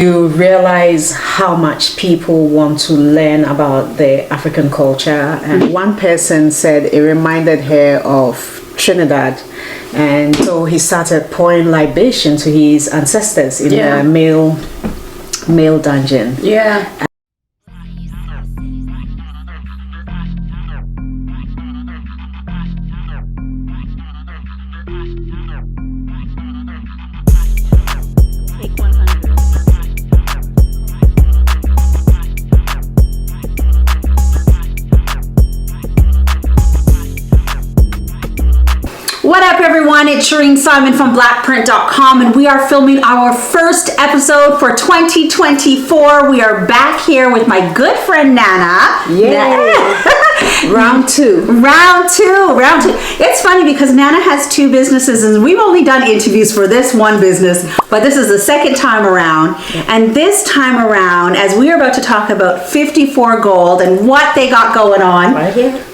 You realize how much people want to learn about the African culture. And one person said it reminded her of Trinidad. And so he started pouring libation to his ancestors in the male dungeon. Yeah. What up, everyone? It's Shireen Simon from blackprint.com, and we are filming our first episode for 2024. We are back here with my good friend Nana. Yeah. Round two. It's funny because Nana has two businesses, and we've only done interviews for this one business, but this is the second time around. And this time around, as we are about to talk about 54 Gold and what they got going on. Right here?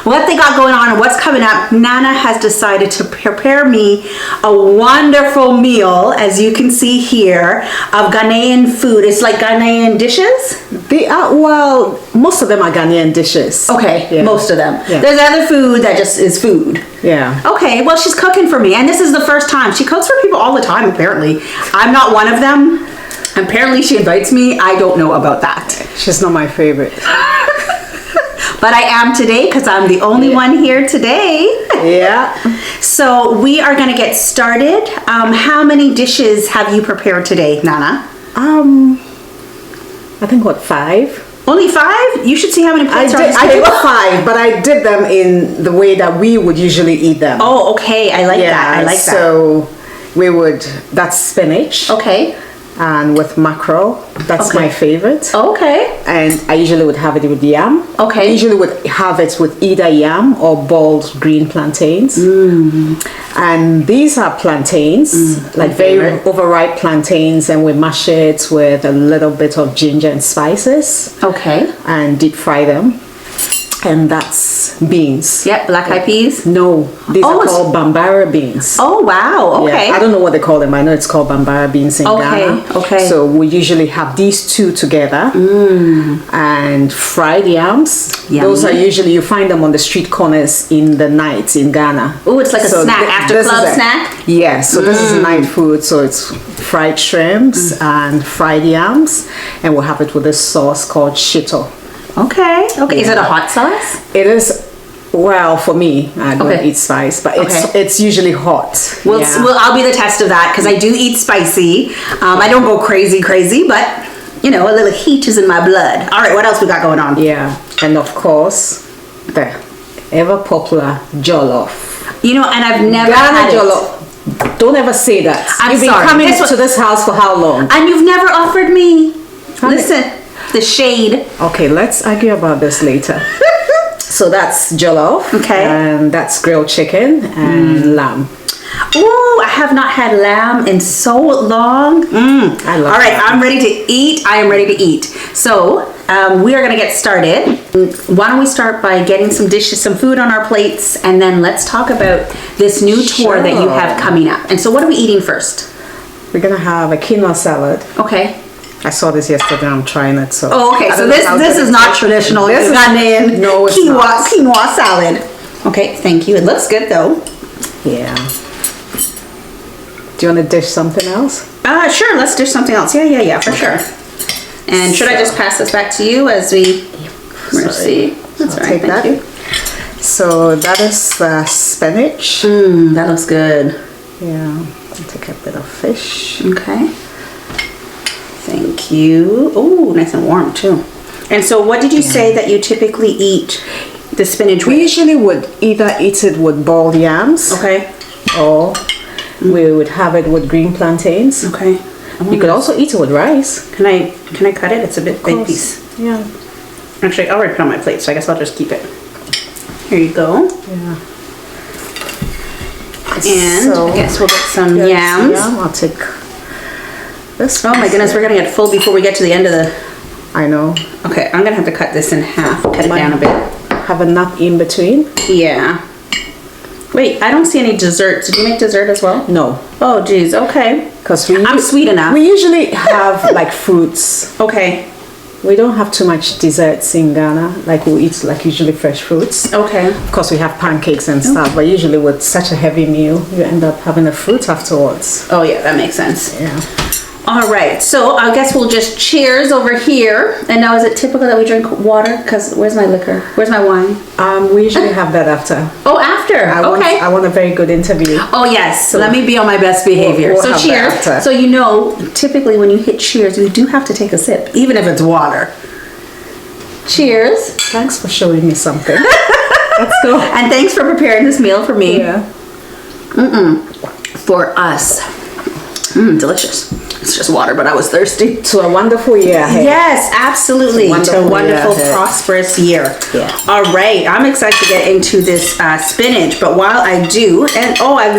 What they got going on and what's coming up, Nana has decided to prepare me a wonderful meal, as you can see here, of Ghanaian food. It's like Ghanaian dishes? They are, well, most of them are Ghanaian dishes. Okay, Yeah. most of them. Yeah. There's other food that just is food. Yeah. Okay, well, she's cooking for me, and this is the first time. She cooks for people all the time, apparently. I'm not one of them. Apparently, she invites me. I don't know about that. She's not my favorite. But I am today because I'm the only one here today. Yeah. So we are going to get started. How many dishes have you prepared today, Nana? I think what, 5? Only 5? You should see how many plates are on this I did table. 5, but I did them in the way that we would usually eat them. Oh, okay. I like that. I like that. So we would, that's spinach. Okay. And with mackerel, that's my favorite. Okay. And I usually would have it with yam. Okay. I usually would have it with either yam or boiled green plantains. And these are plantains, like very overripe plantains, and we mash it with a little bit of ginger and spices. Okay. And deep fry them. And that's beans. Yep, black eyed peas? No, these are called bambara beans. Oh, wow. Okay. Yeah, I don't know what they call them. I know it's called bambara beans in Ghana. Okay. So we usually have these two together. And fried yams. Yummy. Those are usually, you find them on the street corners in the night in Ghana. Oh, it's like a snack, after club snack? Yeah, so this is night food. So it's fried shrimps and fried yams. And we'll have it with this sauce called shito. Okay. Okay. Yeah. Is it a hot sauce? It is, well, for me, I don't eat spice, but it's usually hot. Well, I'll be the test of that because I do eat spicy. I don't go crazy, but you know, a little heat is in my blood. All right, what else we got going on? Yeah, and of course, the ever popular jollof. You know, and I've never Ghana had jollof. Don't ever say that. I'm You've been sorry. coming to this house for how long? And you've never offered me. Listen. The shade. Okay, let's argue about this later. So that's jollof. Okay. And that's grilled chicken and lamb. Oh, I have not had lamb in so long. I love All right, lamb. I'm ready to eat. I am ready to eat. So we are going to get started. Why don't we start by getting some dishes, some food on our plates, and then let's talk about this new tour that you have coming up. And so what are we eating first? We're going to have a quinoa salad. Okay. I saw this yesterday. I'm trying it. So. Oh, okay. So this is not traditional. This is Ghanaian quinoa quinoa salad. Okay, thank you. It looks good though. Yeah. Do you want to dish something else? Sure. Let's dish something else. Yeah, for sure. And should I just pass this back to you as we see? That's all right. Thank you. So that is the spinach. That looks good. Yeah. I'll take a bit of fish. Okay. Thank you. Oh, nice and warm too. And so what did you say that you typically eat the spinach with? We usually would either eat it with boiled yams. Okay. Or we would have it with green plantains. Okay. You could also eat it with rice. Can I cut it? It's a big piece. Yeah. Actually, I already put it on my plate, so I guess I'll just keep it. Here you go. Yeah. And so, I guess we'll get some yams. I'll take this. Oh my goodness, we're gonna get full before we get to the end of the... I know. Okay, I'm gonna have to cut this in half. Cut it down a bit. Have a nap in between. Yeah. Wait, I don't see any desserts. Did you make dessert as well? No. Oh, geez. Okay. Because I'm sweet enough. We usually have like fruits. Okay. We don't have too much desserts in Ghana. Like we eat like usually fresh fruits. Okay. Of course, we have pancakes and stuff, but usually with such a heavy meal, you end up having a fruit afterwards. Oh, yeah, that makes sense. Yeah. All right, so I guess we'll just cheers over here. And now, is it typical that we drink water? Because where's my liquor? Where's my wine? We usually have that after. Oh, after. Okay. I want a very good interview. Oh, yes. So let me be on my best behavior. We'll so have cheers. that after. So you know, typically when you hit cheers, you do have to take a sip, even if it's water. Cheers. Thanks for showing me something. Let's go. And thanks for preparing this meal for me. Yeah. For us. Delicious. It's just water, but I was thirsty. To a wonderful year ahead. Yes, absolutely. To a wonderful, year ahead. prosperous year. Yeah. All right. I'm excited to get into this spinach, but while I do, and I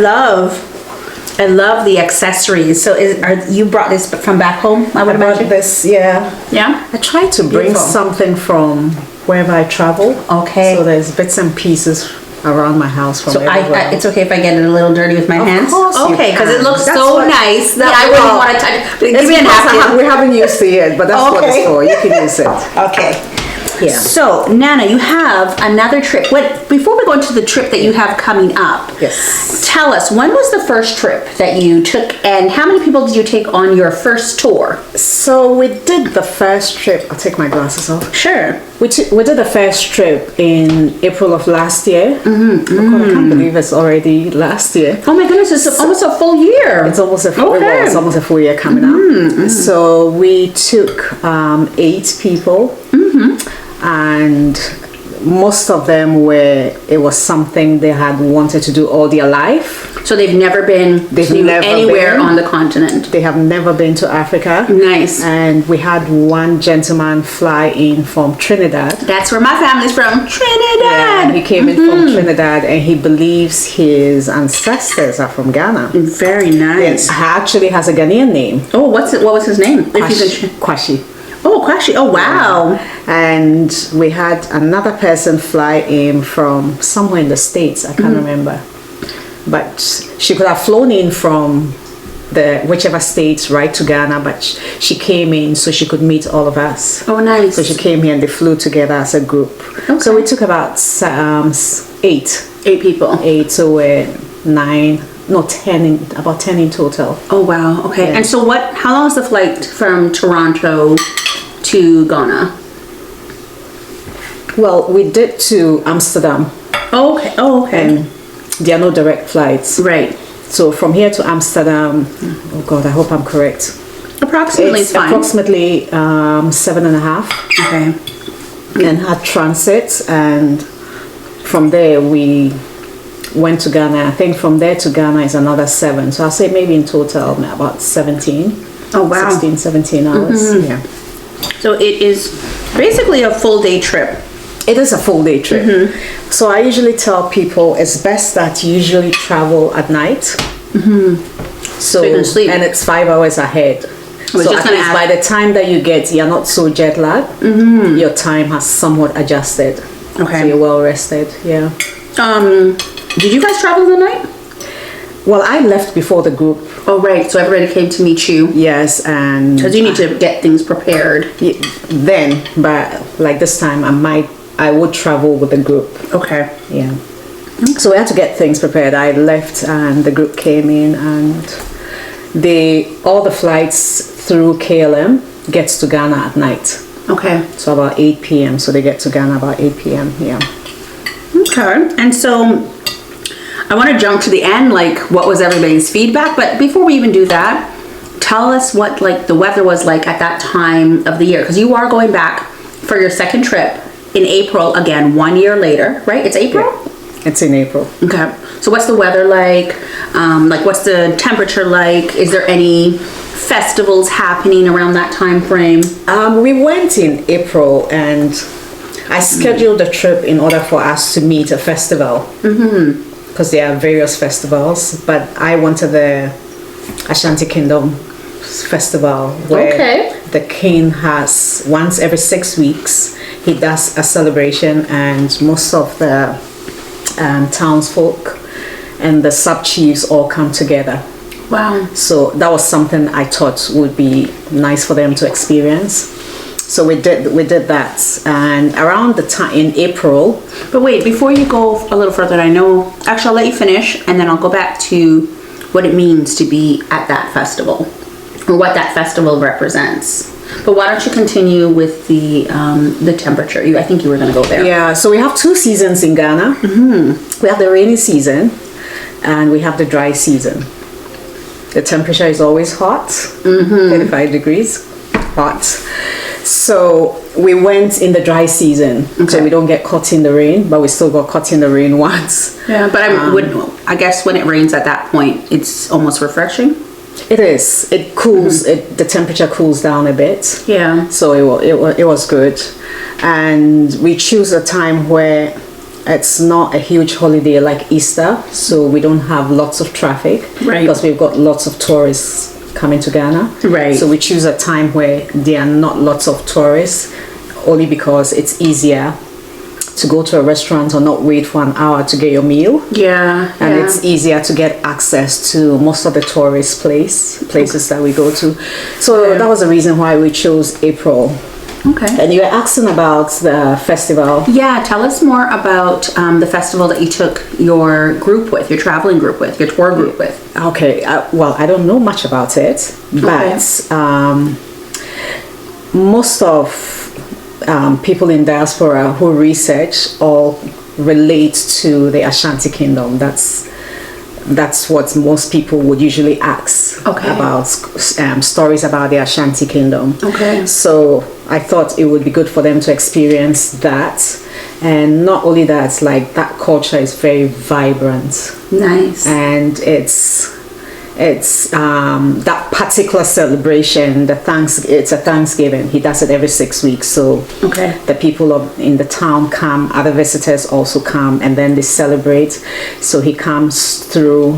love the accessories. So you brought this from back home, I would imagine? This, yeah. Yeah? I try to bring Beautiful. something from wherever I travel. Okay. So there's bits and pieces around my house from So everywhere. it's okay if I get it a little dirty with my hands? course you Okay, because it can. looks That's so what- nice that that's I wouldn't what- want to touch it. It's Give me a because napkin. we haven't used it yet, but that's what it's Okay. for. You can use it. Okay. Yeah. So, Nana, you have another trip. Before we go into the trip that you have coming up, Yes. tell us, when was the first trip that you took and how many people did you take on your first tour? So we did the first trip. I'll take my glasses off. Sure. We did the first trip in April of last year. Oh God, I can't believe it's already last year. Oh my goodness, it's almost a full year. It's almost a full, Okay. well, it's almost a full year coming up. So we took 8 people, and most of them it was something they had wanted to do all their life. So they've never been anywhere on the continent. They have never been to Africa. Nice. And we had one gentleman fly in from Trinidad. That's where my family's from, Trinidad. Yeah, he came in from Trinidad, and he believes his ancestors are from Ghana. Very nice. He actually has a Ghanaian name. Oh, what was his name? If you can. Kwashi. Oh, Kwashi. Oh, wow. And we had another person fly in from somewhere in the States. I can't remember. But she could have flown in from whichever states right to Ghana, but she came in so she could meet all of us. Oh, nice. So she came here and they flew together as a group. Okay. So we took about 8. 8 people. 8, so we're 9, no 10, about 10 in total. Oh, wow. Okay. Yeah. And so how long is the flight from Toronto to Ghana? Well, we did to Amsterdam. Oh, okay. Oh, okay. And there are no direct flights. Right. So from here to Amsterdam, oh God, I hope I'm correct. Approximately It's fine. approximately 7.5. Okay. And had transit, and from there we went to Ghana. I think from there to Ghana is another 7. So I'll say maybe in total about 17. Oh, wow. 16, 17 hours. Yeah. So it is basically a full day trip. It is a full day trip. So I usually tell people it's best that you usually travel at night. So you can sleep. and it's 5 hours ahead. was So just at gonna least ask- by the time that you get, you're not so jet lagged. Your time has somewhat adjusted. Okay. So you're well rested. Yeah. Did you guys travel the night? Well, I left before the group. Oh, right. So everybody came to meet you. Yes, and Because you need to get things prepared. then, but like this time, I would travel with the group. Okay. Yeah. So we had to get things prepared. I left and the group came in, and all the flights through KLM gets to Ghana at night. Okay. So about 8 p.m. So they get to Ghana about 8 p.m. Yeah. Okay. And so I want to jump to the end, like what was everybody's feedback? But before we even do that, tell us what like the weather was like at that time of the year, because you are going back for your second trip in April again, 1 year later, right? It's April? Yeah. It's in April. Okay. So what's the weather like? Like what's the temperature like? Is there any festivals happening around that time frame? We went in April, and I scheduled the trip in order for us to meet a festival. Because there are various festivals, but I wanted the Ashanti Kingdom festival where Okay. the king has once every 6 weeks he does a celebration, and most of the townsfolk and the sub-chiefs all come together. Wow. So that was something I thought would be nice for them to experience. So we did that, and around the time in April. But wait, before you go a little further, I know. Actually, I'll let you finish, and then I'll go back to what it means to be at that festival, or what that festival represents. But why don't you continue with the temperature? I think you were going to go there. Yeah. So we have 2 seasons in Ghana. We have the rainy season, and we have the dry season. The temperature is always hot, 35 degrees, hot. So we went in the dry season, so we don't get caught in the rain, but we still got caught in the rain once. Yeah, but I guess when it rains at that point, it's almost refreshing. It is. It cools. The temperature cools down a bit. Yeah. So it was good, and we choose a time where it's not a huge holiday like Easter, so we don't have lots of traffic, right? Because we've got lots of tourists coming to Ghana, right? So we choose a time where there are not lots of tourists, only because it's easier to go to a restaurant or not wait for an hour to get your meal. Yeah. And it's easier to get access to most of the tourist places that we go to. So that was the reason why we chose April. Okay. And you were asking about the festival. Yeah, tell us more about the festival that you took your group with, your traveling group with, your tour group with. Okay, well, I don't know much about it, but most of people in diaspora who research all relate to the Ashanti Kingdom. That's what most people would usually ask about, stories about the Ashanti Kingdom. Okay. So I thought it would be good for them to experience that. And not only that, like, that culture is very vibrant. Nice. And it's that particular celebration, it's a Thanksgiving. He does it every 6 weeks. So the people in the town come, other visitors also come, and then they celebrate. So he comes through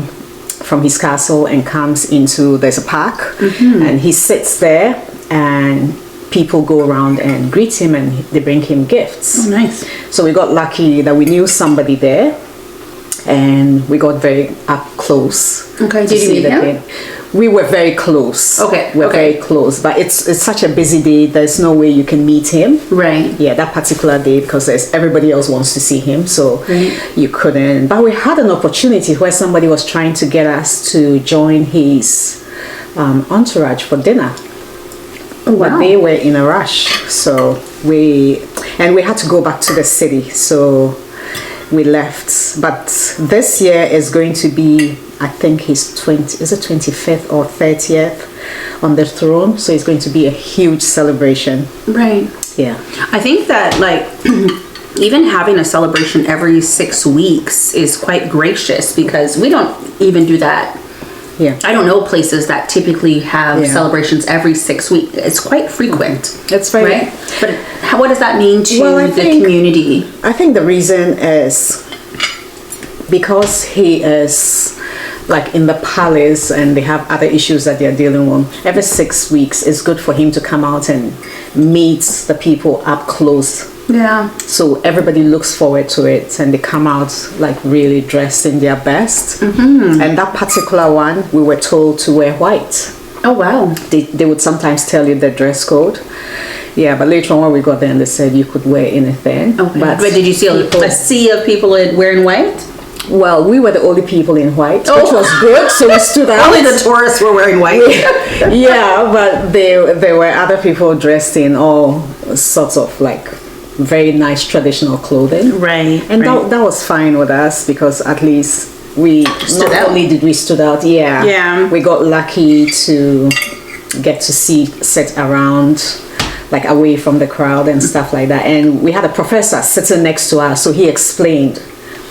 from his castle and comes into, there's a park, and he sits there, and people go around and greet him, and they bring him gifts. Oh, nice. So we got lucky that we knew somebody there, and we got very up close. Okay, did you meet him? We were very close. We're very close, but it's such a busy day. There's no way you can meet him. Right. Yeah, that particular day, because everybody else wants to see him, so you couldn't. But we had an opportunity where somebody was trying to get us to join his entourage for dinner. Oh, wow. But they were in a rush, so we had to go back to the city, so we left. But this year is going to be, I think his 25th or 30th on the throne, so it's going to be a huge celebration. Right. Yeah. I think that, like, even having a celebration every 6 weeks is quite gracious, because we don't even do that. Yeah. I don't know places that typically have celebrations every 6 weeks. It's quite frequent. It's very right. But what does that mean to the community? I think the reason is because he is like in the palace and they have other issues that they're dealing with. Every 6 weeks, it's good for him to come out and meet the people up close. Yeah. So everybody looks forward to it, and they come out like really dressed in their best. And that particular one, we were told to wear white. Oh, wow. They would sometimes tell you the dress code. Yeah, but later on when we got there, they said you could wear anything. Okay. But did you see a sea of people wearing white? Well, we were the only people in white, which was good, so we stood out. Only the tourists were wearing white. Yeah, but there were other people dressed in all sorts of like very nice traditional clothing. Right. And that was fine with us, because at least we only did we stood out. Yeah. We got lucky to get to sit around, like away from the crowd and stuff like that. And we had a professor sitting next to us, so he explained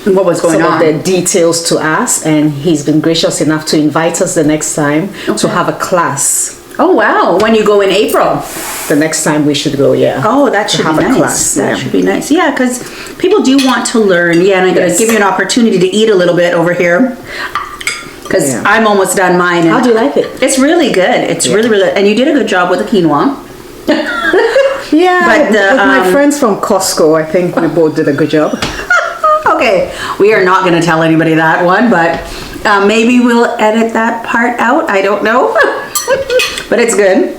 what was going on, some of the details to us, and he's been gracious enough to invite us the next time to have a class. Oh, wow. When you go in April? The next time we should go, yeah. Oh, that should be nice. Class, that should be nice. Yeah, because people do want to learn. Yeah, and I'm going to give you an opportunity to eat a little bit over here, because I'm almost done mine. How do you like it? It's really good. It's really, really good. And you did a good job with the quinoa. Yeah, but with my friends from Costco, I think we both did a good job. Okay, we are not going to tell anybody that one, but maybe we'll edit that part out. I don't know. But it's good.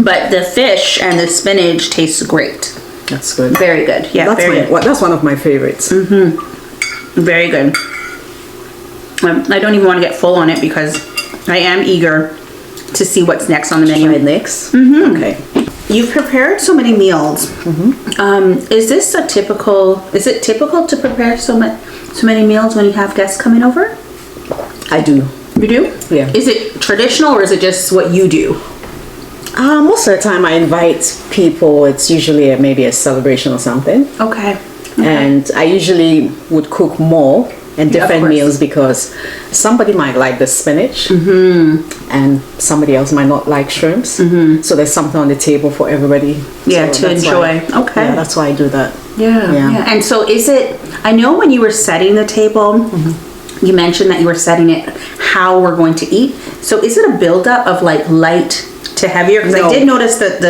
But the fish and the spinach tastes great. That's good. Very good. Yeah, that's one of my favorites. Very good. I don't even want to get full on it because I am eager to see what's next on the menu. Next? Okay. You've prepared so many meals. Is it typical to prepare so many meals when you have guests coming over? I do. You do? Yeah. Is it traditional or is it just what you do? Most of the time I invite people. It's usually maybe a celebration or something. Okay. And I usually would cook more and different meals because somebody might like the spinach and somebody else might not like shrimps. So there's something on the table for everybody. To enjoy. Okay. Yeah, that's why I do that. Yeah. And so I know when you were setting the table, you mentioned that you were setting it how we're going to eat. So is it a buildup of like light to heavier? Because I did notice that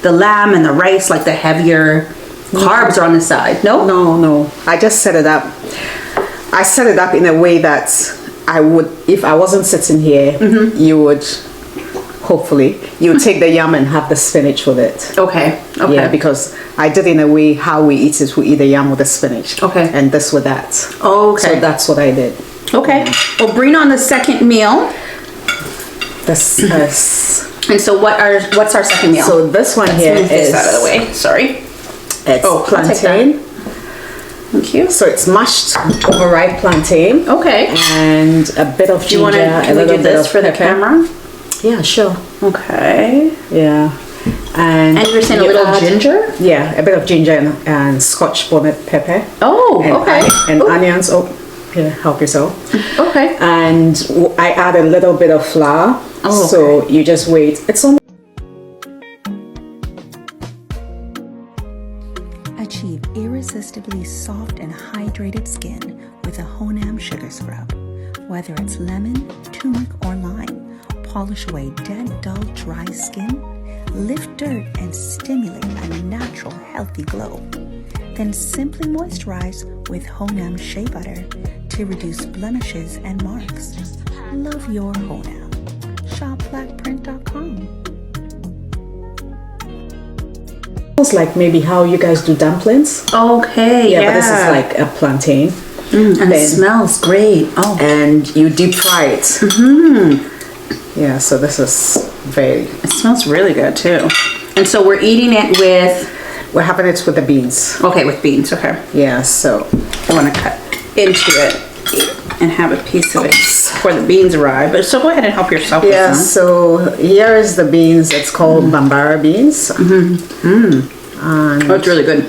the lamb and the rice, like the heavier carbs are on the side. No. I just set it up. I set it up in a way that I would, if I wasn't sitting here, you would take the yam and have the spinach with it. Okay. Yeah, because I did in a way how we eat it. We eat the yam with the spinach. Okay. And this with that. Okay. So that's what I did. Okay. Yeah. Well, bring on the second meal. This. And so what's our second meal? So this one here is this out of the way. Sorry. It's plantain. Thank you. So it's mashed overripe plantain. Okay. And a bit of ginger. Can we do this for the camera? Yeah, sure. Okay. Yeah. And you were saying a little ginger? Yeah, a bit of ginger and Scotch bonnet pepper. Oh, okay. And onions. Oh, here, help yourself. Okay. And I add a little bit of flour. Oh, okay. So you just wait. It's on. Achieve irresistibly soft and hydrated skin with a Honam sugar scrub. Whether it's lemon, turmeric, or lime, polish away dead, dull, dry skin, lift dirt, and stimulate a natural, healthy glow. Then simply moisturize with Honam shea butter to reduce blemishes and marks. Love your Honam. Shop blackprint.com. It's like maybe how you guys do dumplings. Okay, yeah. But this is like a plantain. And it smells great. Oh. And you deep fry it. Yeah, so this is It smells really good too. And so we're eating it with... We're having it with the beans. Okay, with beans, okay. Yeah, so... I want to cut into it and have a piece of it before the beans arrive. But so go ahead and help yourself with some. So here is the beans. It's called bambara beans. And it's really good.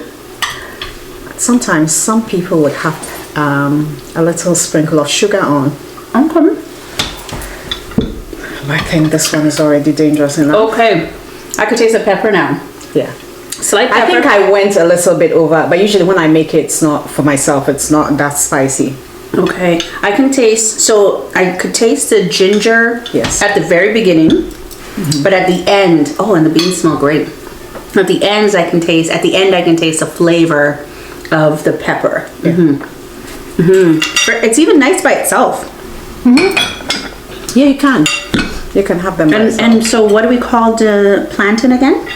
Sometimes some people would have a little sprinkle of sugar on. Okay. I think this one is already dangerous enough. Okay. I could taste the pepper now. Yeah. Slight pepper. I think I went a little bit over, but usually when I make it, it's not for myself. It's not that spicy. Okay. I can taste, so I could taste the ginger at the very beginning, but at the end, and the beans smell great. At the end, I can taste the flavor of the pepper. It's even nice by itself. Yeah, you can. You can have them. And so what do we call the plantain again?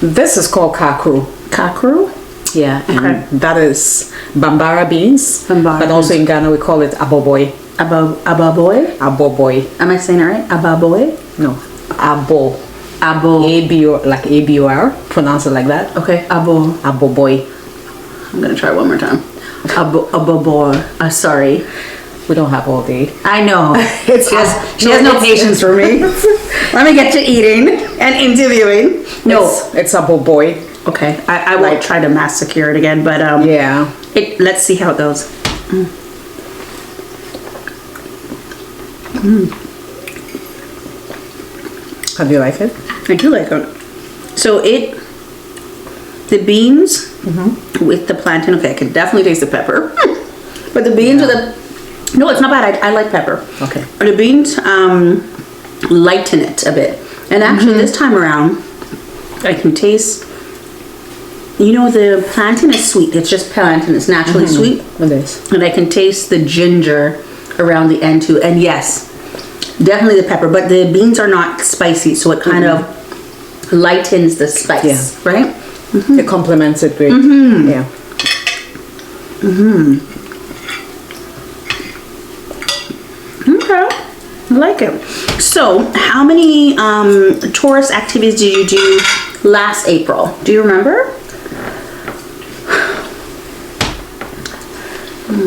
This is called kakru. Kakru? Yeah, and that is bambara beans. But also in Ghana we call it aboboy. Aboboy? Aboboy. Am I saying it right? Aboboy? No, abo. A-B-O, like A-B-O-R. Pronounce it like that. Okay, aboboy. I'm gonna try one more time. Aboboy. Sorry. We don't have all day. I know. She has no patience for me. Let me get to eating and interviewing. No, it's a boy. Okay, I won't try to massacre it again, but yeah. Let's see how it goes. How do you like it? I do like it. So the beans with the plantain. Okay, I can definitely taste the pepper, but the beans with the. No, it's not bad. I like pepper. Okay. The beans lighten it a bit. And actually this time around, I can taste You know, the plantain is sweet. It's just plantain. It's naturally sweet. It is. And I can taste the ginger around the end too. And yes, definitely the pepper. But the beans are not spicy, so it kind of lightens the spice, right? It complements it great. Yeah. Okay, I like it. So, how many tourist activities did you do last April? Do you remember?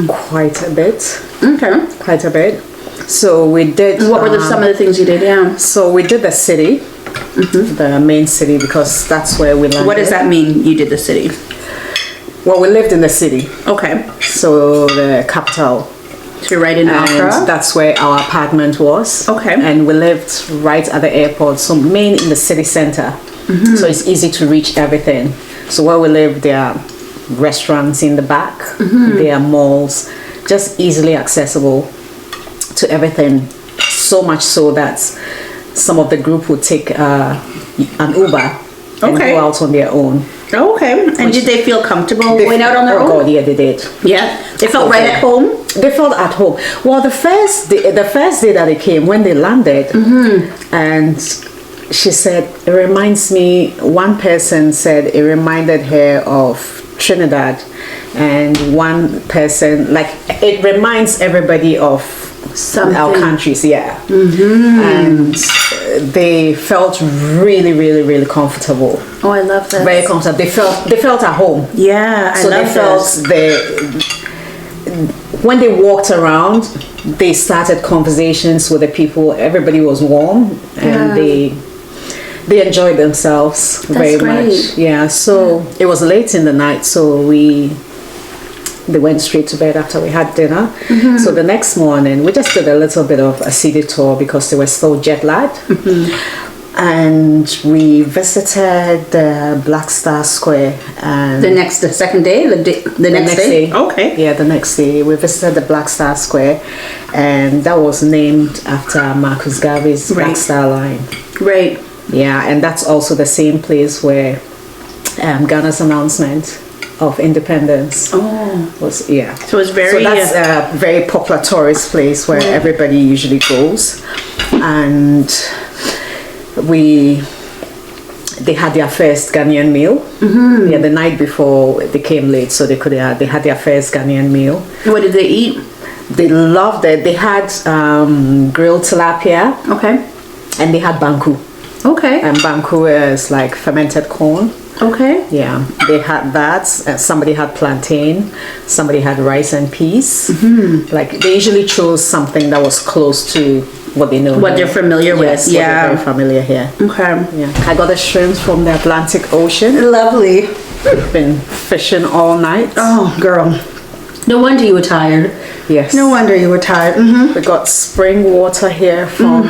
Quite a bit. Okay. Quite a bit. So we did. What were some of the things you did? Yeah. So we did the city, the main city, because that's where we landed. What does that mean? You did the city. Well, we lived in the city, Okay. so the capital. So you're right in Accra. And that's where our apartment was. Okay. And we lived right at the airport, so main in the city center. So it's easy to reach everything. So where we live, there are restaurants in the back, there are malls, just easily accessible to everything. So much so that some of the group would take an Uber and Okay. go out on their own. Okay. And did they feel comfortable going out on their own? Oh God, yeah, they did. Yeah. They felt right at home? They felt at home. Well, the first day that they came, when they landed, and she said, it reminds me, one person said it reminded her of Trinidad, and one person, like, it reminds everybody of our countries, and they felt really, really, really comfortable. Oh, I love that. Very comfortable. They felt at home. Yeah, So they felt when they walked around, they started conversations with the people. Everybody was warm, and they enjoyed themselves very much. Yeah. So it was late in the night, so they went straight to bed after we had dinner. So the next morning, we just did a little bit of a city tour because they were still jet lagged. And we visited the Black Star Square. And the second day? The next day? Okay. Yeah, the next day. We visited the Black Star Square, and that was named after Marcus Garvey's Black Star Line. Right. Yeah, and that's also the same place where Ghana's announcement of independence was. Yeah. So it's very. So that's a very popular tourist place where everybody usually goes, and they had their first Ghanaian meal. Yeah, the night before they came late, so they had their first Ghanaian meal. What did they eat? They loved it. They had grilled tilapia. Okay. And they had banku. Okay. And banku is like fermented corn. Okay. Yeah, they had that. Somebody had plantain. Somebody had rice and peas. Like they usually chose something that was close to what they know. What they're familiar with. What they're very familiar here. Okay. Yeah, I got the shrimps from the Atlantic Ocean. Lovely. Been fishing all night. Oh, girl. No wonder you were tired. Yes. No wonder you were tired. We got spring water here from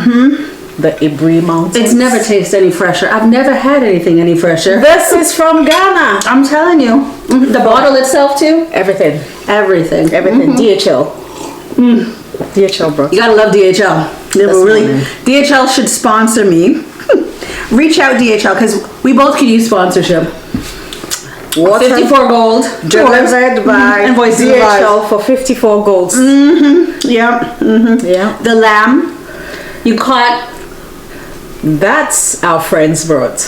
the Ibri Mountains. It's never tasted any fresher. I've never had anything any fresher. This is from Ghana. I'm telling you. The bottle itself too? Everything. Everything. DHL. DHL, bro. You gotta love DHL. They were really. DHL should sponsor me. Reach out DHL because we both could use sponsorship. Water 54 gold. delivered by and DHL for 54 golds. Yeah. Yeah. The lamb you caught. That's our friends brought.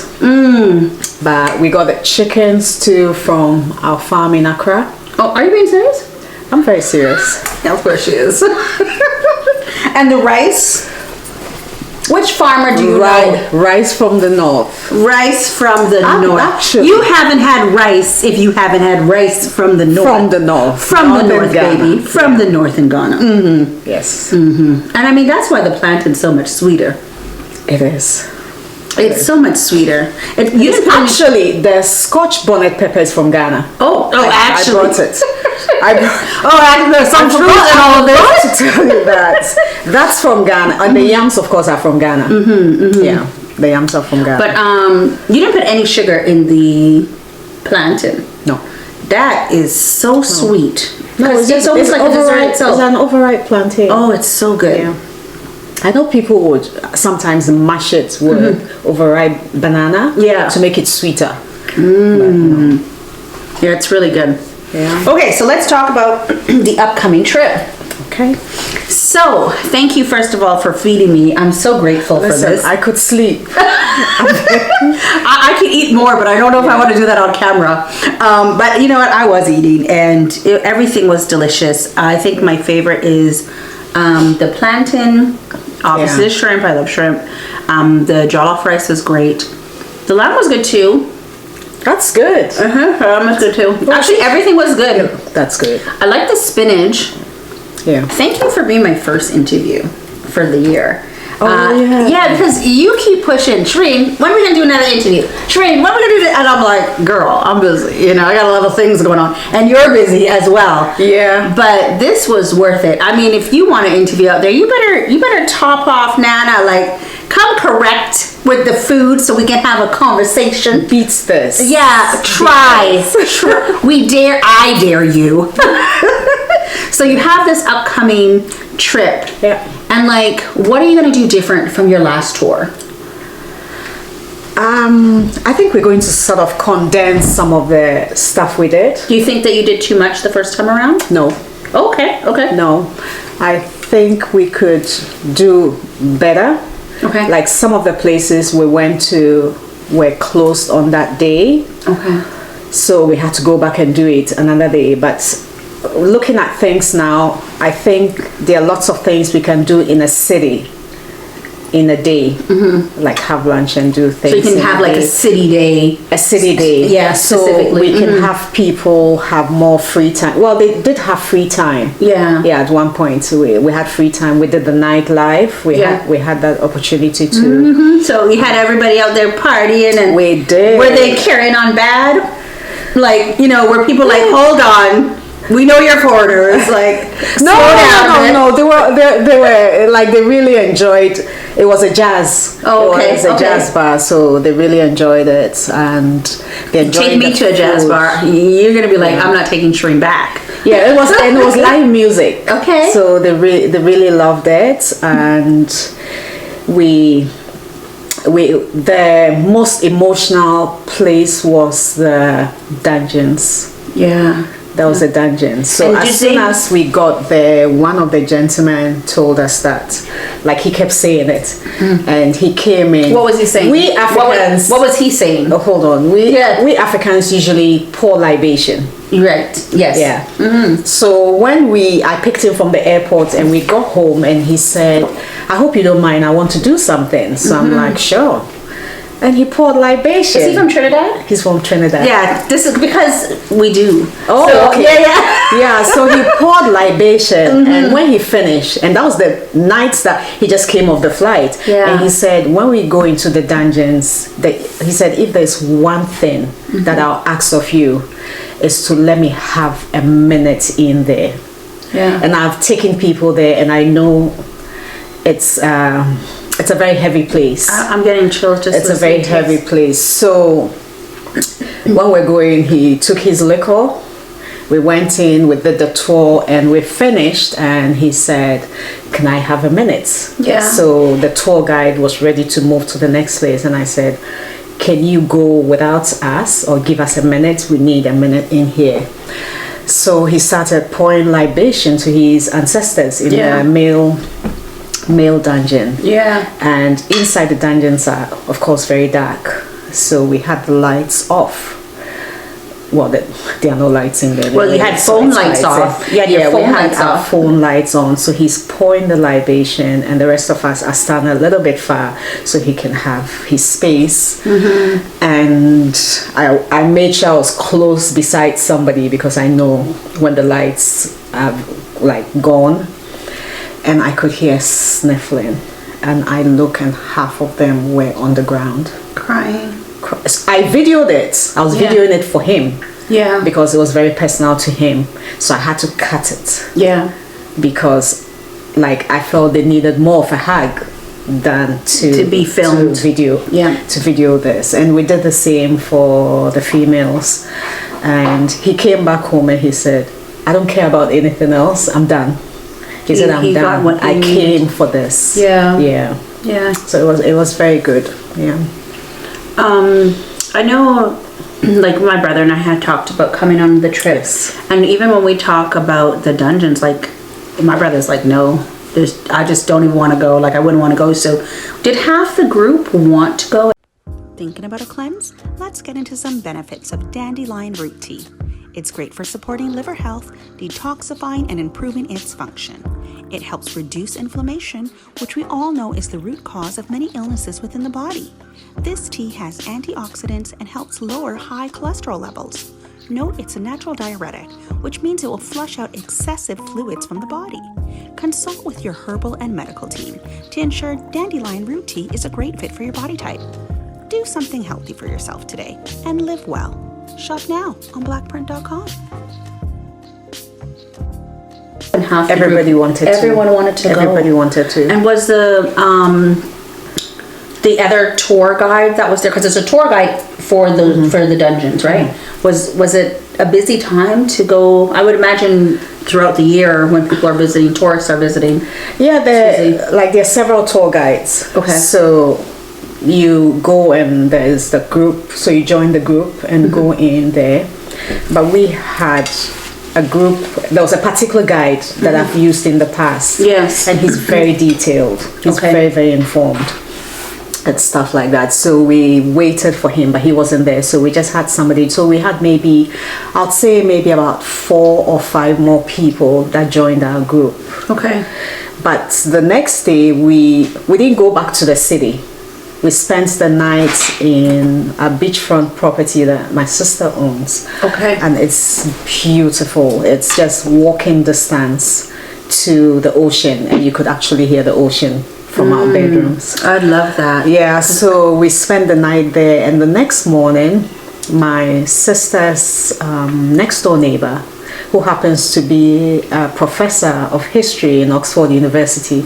But we got the chickens too from our farm in Accra. Oh, are you being serious? I'm very serious. Yeah, of course she is. And the rice? Which farmer do you know? Rice from the north. Rice from the north. Actually, you haven't had rice if you haven't had rice from the north. From the north. From the north, baby. From the north in Ghana. Yes. And I mean, that's why the plantain's so much sweeter. It is. It's so much sweeter. Actually, the Scotch bonnet pepper is from Ghana. Actually. I brought it. There's some truth in all of this. To tell you that. That's from Ghana. And the yams, of course, are from Ghana. Yeah, the yams are from Ghana. But you didn't put any sugar in the plantain. No. That is so sweet. No, it's almost like a dessert itself. It's an overripe plantain. Oh, it's so good. Yeah. I know people would sometimes mash it with overripe banana to make it sweeter. Yeah, it's really good. Yeah. Okay, so let's talk about the upcoming trip. Okay. So, thank you first of all for feeding me. I'm so grateful for Listen, this. I could sleep. I could eat more, but I don't know if I want to do that on camera. But you know what? I was eating, and everything was delicious. I think my favorite is the plantain, obviously the shrimp. I love shrimp. The jollof rice was great. The lamb was good too. That's good. Lamb was good too. Actually, everything was good. That's good. I like the spinach. Yeah. Thank you for being my first interview for the year. Yeah, because you keep pushing, Shereen, when are we going to do another interview? Shereen, when are we going to do that? And I'm like, girl, I'm busy. You know, I got a lot of things going on. And you're busy as well. Yeah. But this was worth it. I mean, if you want to interview out there, you better top off Nana, like, come correct with the food so we can have a conversation. Beats this. Yeah, try. I dare you. So you have this upcoming trip. Yeah. And like, what are you going to do different from your last tour? I think we're going to sort of condense some of the stuff we did. Do you think that you did too much the first time around? No. Okay. No. I think we could do better. Okay. Like some of the places we went to were closed on that day. Okay. So we had to go back and do it another day. But looking at things now, I think there are lots of things we can do in a city in a day, like have lunch and do things. So you can have like a city day. A city day. Yeah, so specifically. we can have people have more free time. Well, they did have free time. Yeah. Yeah, at one point we had free time. We did the night live. We had that opportunity to. So you had everybody out there partying, and We did. were they carrying on bad? Like, you know, were people like, hold on, we know you're foreigners, like, slow down. No. They were like, they really enjoyed. It was a jazz. Oh, okay. It was a jazz bar, so they really enjoyed it, and they enjoyed. Take me to a jazz food. bar. You're gonna be like, I'm not taking Shereen back. Yeah, it was live music. Okay. So they really loved it, and the most emotional place was the dungeons. Yeah. That was a dungeon. So And as soon as we got there, one of the gentlemen told us that, like he kept saying it, and he came in. What was he saying? We Africans. What was he saying? Oh, hold on. We Africans usually pour libation. Right. Yes. Yeah. So when I picked him from the airport and we got home, and he said, "I hope you don't mind. I want to do something." So I'm like, "Sure." And he poured libation. Is he from Trinidad? He's from Trinidad. Yeah, this is because we do. Oh, so, okay. Yeah. Yeah, so he poured libation, and when he finished, and that was the nights that he just came off the flight, Yeah. and he said, when we go into the dungeons, he said, if there's one thing that I'll ask of you, is to let me have a minute in there. Yeah. And I've taken people there, and I know it's a very heavy place. I'm getting chills just It's a very listening to heavy place. So when we're going, he took his liquor. We went in, we did the tour, and we finished, and he said, "Can I have a minute?" Yeah. So the tour guide was ready to move to the next place, and I said, "Can you go without us or give us a minute? We need a minute in here." So he started pouring libation to his ancestors in the male dungeon. Yeah. And inside the dungeons are, of course, very dark. So we had the lights off. Well, there are no lights in there. Well, you had phone lights off. You had your phone lights our off. phone lights on. So he's pouring the libation, and the rest of us are standing a little bit far so he can have his space. And I made sure I was close beside somebody, because I know when the lights are like gone. And I could hear sniffling, and I look, and half of them were on the ground Crying. I videoed it. I was videoing it for him, Yeah. because it was very personal to him, so I had to cut it, Yeah. because like I felt they needed more of a hug than to be filmed. to video this. And we did the same for the females, and he came back home and he said, "I don't care about anything else, I'm done." He said, "I'm got done. what he I needed." came for this." Yeah. So it was very good. Yeah. I know like my brother and I had talked about coming on the trips, and even when we talk about the dungeons, like my brother's like, no, I just don't even want to go. Like I wouldn't want to go. So, did half the group want to go? Thinking about a cleanse? Let's get into some benefits of dandelion root tea. It's great for supporting liver health, detoxifying and improving its function. It helps reduce inflammation, which we all know is the root cause of many illnesses within the body. This tea has antioxidants and helps lower high cholesterol levels. Note it's a natural diuretic, which means it will flush out excessive fluids from the body. Consult with your herbal and medical team to ensure dandelion root tea is a great fit for your body type. Do something healthy for yourself today and live well. Shop now on blackprint.com. Everybody wanted to. Everyone wanted to go. Everybody wanted to. And was the other tour guide that was there, because there's a tour guide for the dungeons, right? Was it a busy time to go? I would imagine throughout the year when people are visiting, tourists are visiting. Yeah, there are several tour guides. Okay. So you go and there's the group, so you join the group and go in there. But we had a group, there was a particular guide that I've used in the past. Yes. And he's very detailed. He's very, very informed and stuff like that. So we waited for him, but he wasn't there. So we just had somebody. So we had I'd say maybe about 4 or 5 more people that joined our group. Okay. But the next day, we didn't go back to the city. We spent the night in a beachfront property that my sister owns. Okay. And it's beautiful. It's just walking distance to the ocean, and you could actually hear the ocean from our bedrooms. I'd love that. Yeah, so we spent the night there, and the next morning, my sister's next door neighbor, who happens to be a professor of history in Oxford University,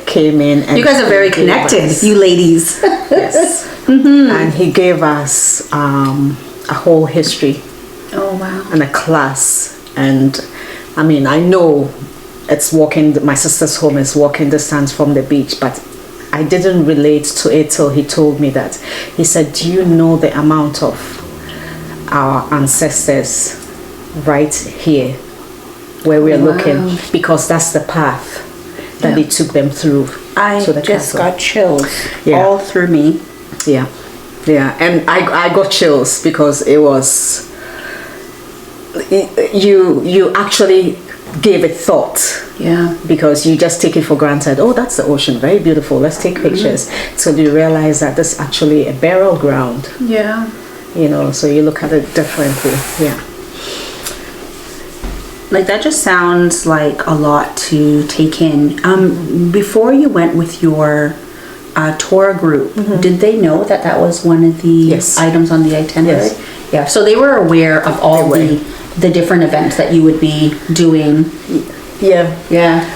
came in. And you guys are very connected, you ladies. Yes. And he gave us a whole history. Oh, wow. And a class. And I mean, I know my sister's home is walking distance from the beach, but I didn't relate to it till he told me that. He said, do you know the amount of our ancestors right here where we're looking? Because that's the path that they took them through. I to the just castle. got chills all through me. Yeah. And I got chills because it was, you actually gave it thought. Yeah. Because you just take it for granted. Oh, that's the ocean, very beautiful, let's take pictures. So you realize that this is actually a burial ground. Yeah. So you look at it differently. Yeah. Like, that just sounds like a lot to take in. Before you went with your tour group, did they know that was one of the items on the itinerary? Yes. Yeah, so they were aware of all the different events that you would be doing. Yeah.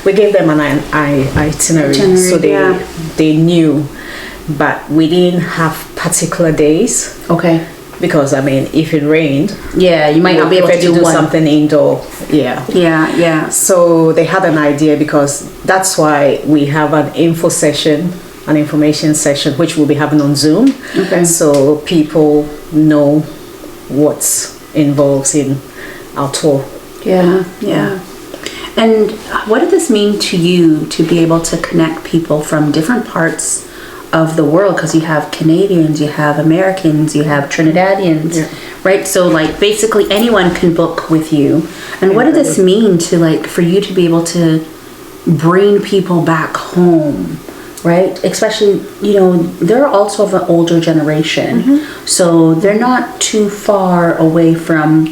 We gave them an itinerary so they knew, but we didn't have particular days. Okay. Because I mean, if it rained, you might not be able to do something indoor. Yeah. So they had an idea, because that's why we have an information session, which we'll be having on Zoom. Okay. So people know what's involved in our tour. Yeah. And what did this mean to you to be able to connect people from different parts of the world? Because you have Canadians, you have Americans, you have Trinidadians, right? So like basically anyone can book with you. And what did this mean to for you to be able to bring people back home, right? Especially, they're also of an older generation, so they're not too far away from,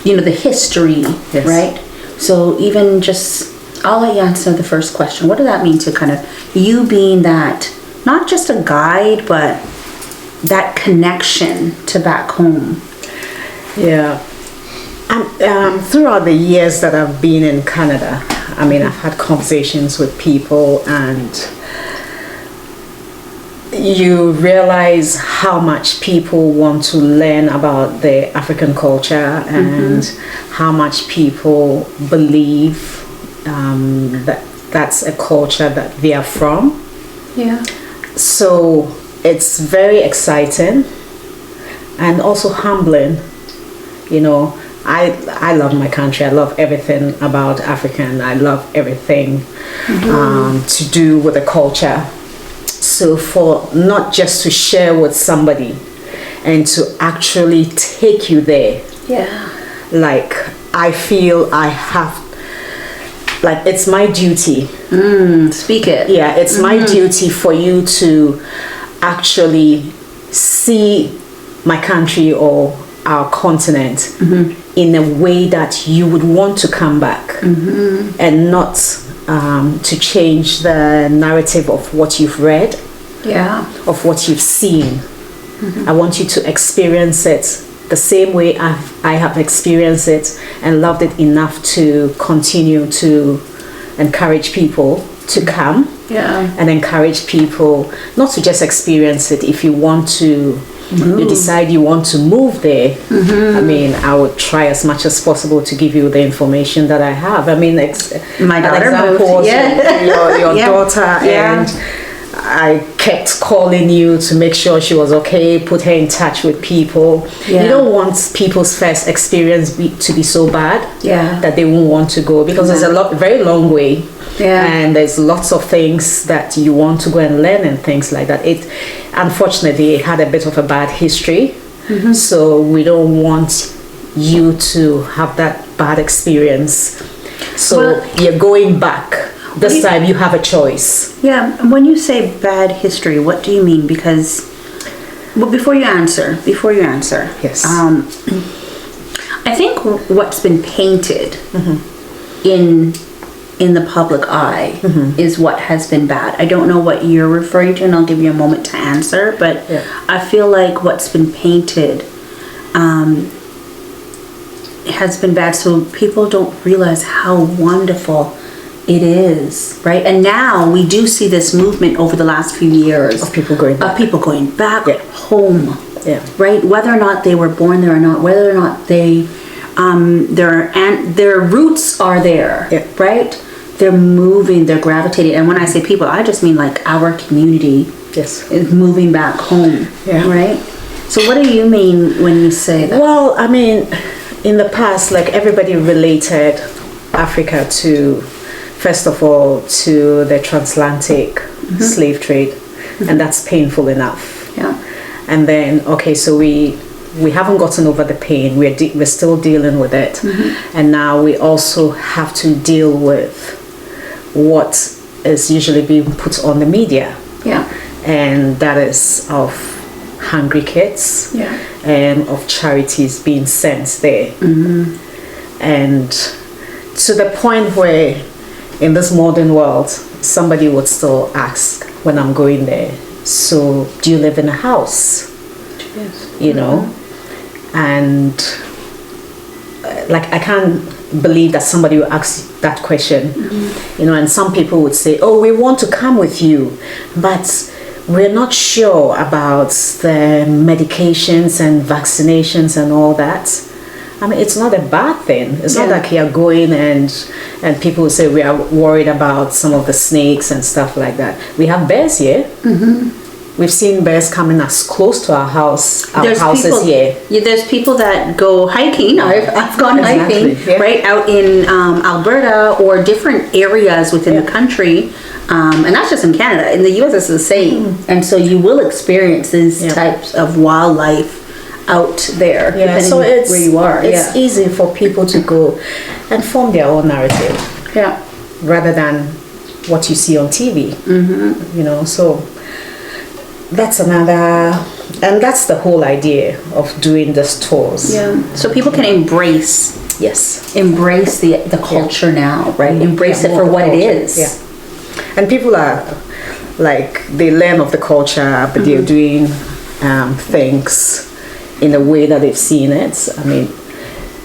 the history, right? So even just, I'll let you answer the first question. What did that mean to kind of you being that, not just a guide, but that connection to back home? Yeah. Throughout the years that I've been in Canada, I mean, I've had conversations with people, and you realize how much people want to learn about the African culture, and how much people believe that that's a culture that they are from. Yeah. So it's very exciting, and also humbling. I love my country. I love everything about African. I love everything to do with the culture. So for not just to share with somebody and to actually take you there. Yeah. Like, I feel I have, like, it's my duty. Speak it. Yeah, it's my duty for you to actually see my country or our continent in a way that you would want to come back and not to change the narrative of what you've read, of what you've seen. I want you to experience it the same way I have experienced it and loved it enough to continue to encourage people to come and encourage people not to just experience it. If you want to, you decide you want to move there, I mean, I would try as much as possible to give you the information that I have. I mean, my daughter moved. Your daughter, and I kept calling you to make sure she was okay, put her in touch with people. You don't want people's first experience to be so bad that they won't want to go, because it's a very long way. And there's lots of things that you want to go and learn and things like that. It unfortunately had a bit of a bad history, so we don't want you to have that bad experience. So you're going back. This time you have a choice. Yeah. When you say bad history, what do you mean? Because, well, before you answer, yes, I think what's been painted in the public eye is what has been bad. I don't know what you're referring to, and I'll give you a moment to answer, but I feel like what's been painted has been bad, so people don't realize how wonderful it is, right? And now we do see this movement over the last few years of people going back, home, right? Whether or not they were born there or not, whether or not they their roots are there, right? They're moving, they're gravitating. And when I say people, I just mean like our community is moving back home, right? So what do you mean when you say that? Well, I mean, in the past, like, everybody related Africa to, first of all, to the transatlantic slave trade, and that's painful enough. And then, okay, so we haven't gotten over the pain. We're still dealing with it, and now we also have to deal with what is usually being put on the media, and that is of hungry kids, and of charities being sent there, and to the point where in this modern world somebody would still ask when I'm going there, so do you live in a house? You know, and like, I can't believe that somebody will ask that question, you know, and some people would say, oh, we want to come with you, but we're not sure about the medications and vaccinations and all that. I mean, it's not a bad thing. It's not like you're going and people will say we are worried about some of the snakes and stuff like that. We have bears here. We've seen bears coming as close to our house. Our houses here. There's people that go hiking. I've gone hiking right out in Alberta or different areas within the country, and that's just in Canada. In the U.S., it's the same, and so you will experience these types of wildlife out there. So it's where you are. It's easy for people to go and form their own narrative. Rather than what you see on TV. You know, so. That's another, and that's the whole idea of doing these tours. So people can embrace the culture now, right? Embrace it for what it is. And people are like, they learn of the culture, but they're doing things in a way that they've seen it. I mean,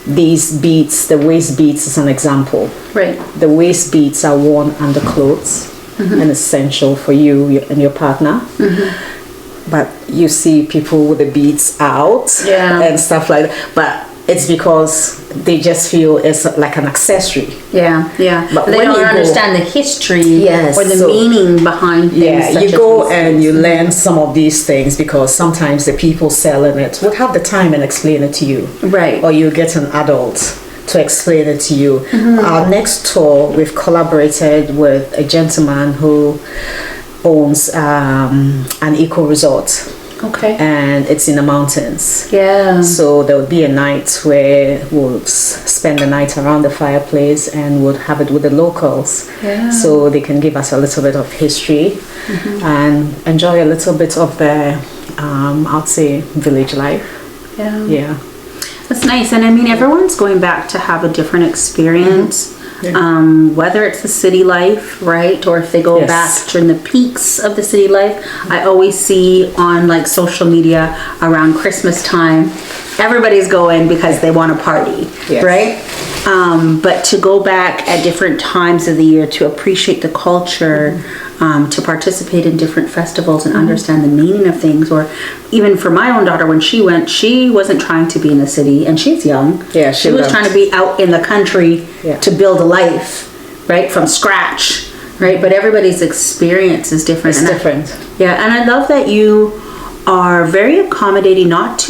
these beads, the waist beads is an example. The waist beads are worn under clothes and essential for you and your partner. But you see people with the beads out and stuff like that. But it's because they just feel it's like an accessory. Yeah. But they when don't you understand the history Yes, or the so- meaning behind things. Yeah, such you as go these and things. you learn some of these things because sometimes the people selling it would have the time and explain it to you. Right. Or you get an adult to explain it to you. Mm-hmm. Our next tour, we've collaborated with a gentleman who owns an eco resort. Okay. And it's in the mountains. Yeah. So there would be a night where we'll spend the night around the fireplace and would have it with the locals. Yeah. So they can give us a little bit of history and enjoy a little bit of their, I'd say, village life. Yeah. Yeah. That's nice. And I mean, everyone's going back to have a different experience. Whether it's the city life, right? Or if they go Yes. back during the peaks of the city life. I always see on like social media around Christmas time, everybody's going because they want to party, Yes. right? But to go back at different times of the year to appreciate the culture, to participate in different festivals and understand the meaning of things, or even for my own daughter, when she went, she wasn't trying to be in the city, and she's young. Yeah, she she was loved- trying to be out in the country Yeah. to build a life, right, from scratch, right? But everybody's experience is different. It's and different. Yeah, and I love that you are very accommodating, not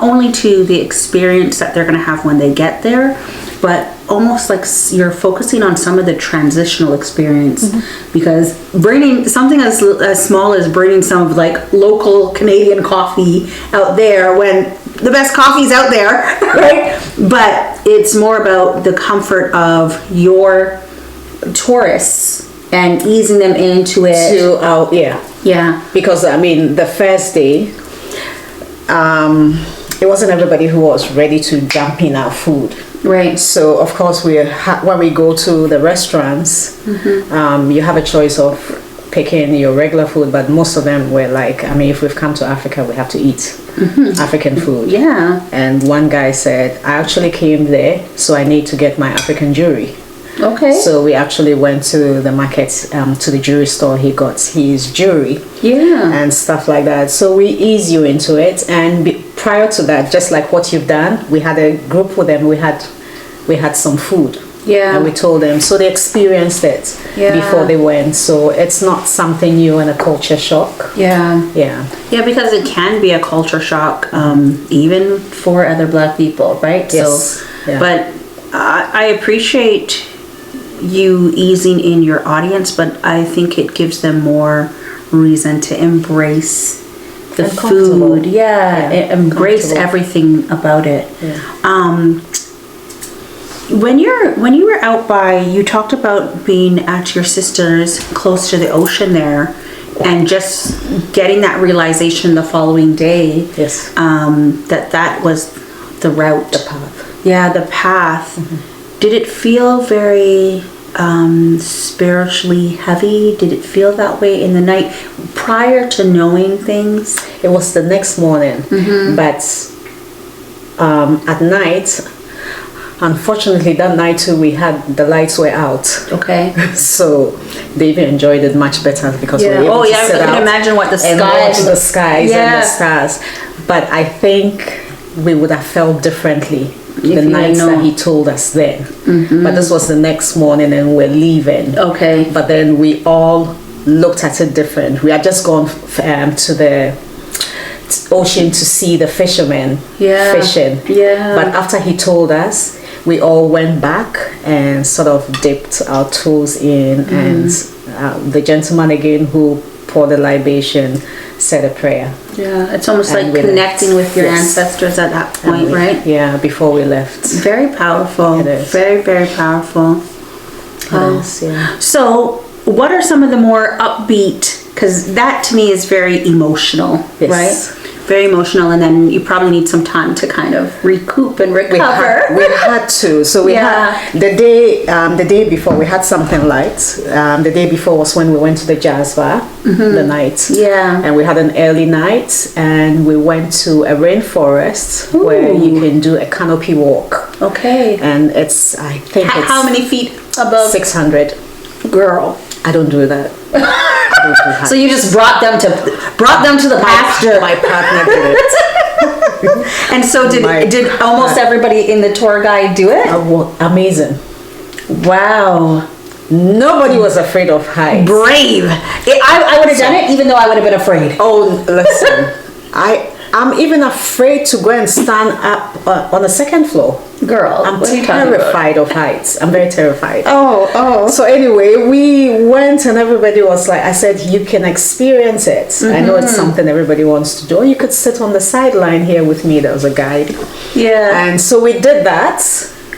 only to the experience that they're going to have when they get there, but almost like you're focusing on some of the transitional experience, because bringing something as small as bringing some of like local Canadian coffee out there when the best coffee's out there, right? But it's more about the comfort of your tourists and easing them into it. Yeah. Because I mean, the first day, it wasn't everybody who was ready to jump in our food. Right. So of course when we go to the restaurants, you have a choice of picking your regular food, but most of them were like, I mean, if we've come to Africa, we have to eat African food. Yeah. And one guy said, I actually came there, so I need to get my African jewelry. Okay. So we actually went to the market, to the jewelry store. He got his jewelry Yeah. and stuff like that. So we ease you into it. And prior to that, just like what you've done, we had a group with them. We had some food. Yeah. And we told them, so they experienced it Yeah. before they went. So it's not something new and a culture shock. Yeah. Yeah. Yeah, because it can be a culture shock, even for other Black people, right? Yes. So, Yeah. but I appreciate you easing in your audience, but I think it gives them more reason to embrace the And comfortable. food. Yeah, embrace comfortable. everything about it. Yeah. When you were out by, you talked about being at your sister's close to the ocean there, and just getting that realization the following day. Yes. That was the route. The path. Yeah, the path. Did it feel very spiritually heavy? Did it feel that way in the night prior to knowing things? It was the next morning, but at night, unfortunately, that night too, the lights were out. Okay. So they even enjoyed it much better because we were able to I sit can out imagine what the and sky watch the skies Yeah. and the stars. But I think we would have felt differently the you nights had that known. he told us then. But this was the next morning and we're leaving. Okay. But then we all looked at it different. We had just gone to the ocean to see the fishermen fishing. Yeah. But after he told us, we all went back and sort of dipped our toes in, and the gentleman again who poured the libation said a prayer. Yeah, it's almost And like we connecting left. with your Yes. ancestors at that And point, right? Yeah, before we left. Very powerful. It is. Very, very powerful. Yes, yeah. So, what are some of the more upbeat? Because that to me is very emotional, Yes. right? Very emotional, and then you probably need some time to kind of recoup and recover. We had to. So we Yeah. had the day before we had something light. The day before was when we went to the jazz bar, the night. Yeah. And we had an early night, and we went to a rainforest where you can do a canopy walk. Okay. And it's, I think it's How many feet above? 600. Girl. I don't do that. I don't do that. So you just brought them to the pasture. My partner did it. And so did almost everybody in the tour guide do it? Amazing. Wow. Nobody was afraid of heights. Brave. I would have done it even though I would have been afraid. Oh, listen. I'm even afraid to go and stand up on the second floor. Girl, I'm what are you talking terrified of heights. I'm very terrified. Oh. So anyway, we went and everybody was like, I said, you can experience it. I know it's something everybody wants to do. Or you could sit on the sideline here with me. There was a guide. Yeah. And so we did that.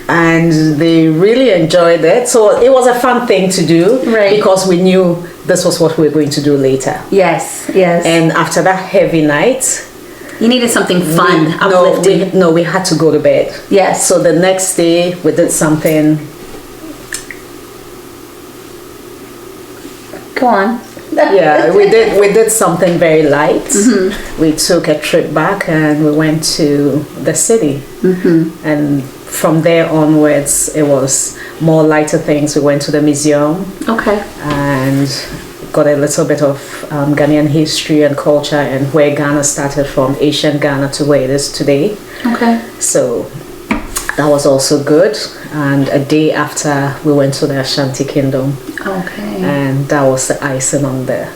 And they really enjoyed it. So it was a fun thing to do. Right. Because we knew this was what we were going to do later. Yes. And after that heavy night, you needed something fun, uplifting. we had to go to bed. Yes. So the next day we did something. Go on. Yeah, we did something very light. We took a trip back and we went to the city. And from there onwards, it was more lighter things. We went to the museum. Okay. And got a little bit of Ghanaian history and culture and where Ghana started from, ancient Ghana to where it is today. Okay. So that was also good. And a day after, we went to the Ashanti Kingdom. Okay. And that was the icing on the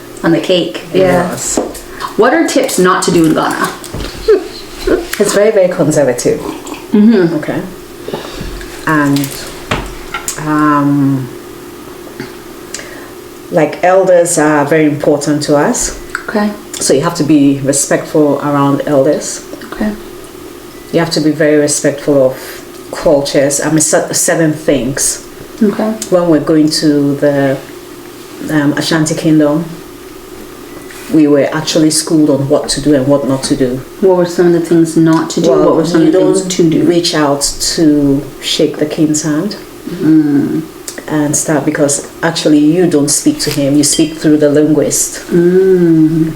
cake. It was. What are tips not to do in Ghana? It's very, very conservative. Okay. And like elders are very important to us. Okay. So you have to be respectful around elders. Okay. You have to be very respectful of cultures. I mean, certain things. Okay. When we're going to the Ashanti Kingdom, we were actually schooled on what to do and what not to do. What were some of the things not to do? What were some of the things to do? Reach out to shake the king's hand and stuff, because actually you don't speak to him, you speak through the linguist. And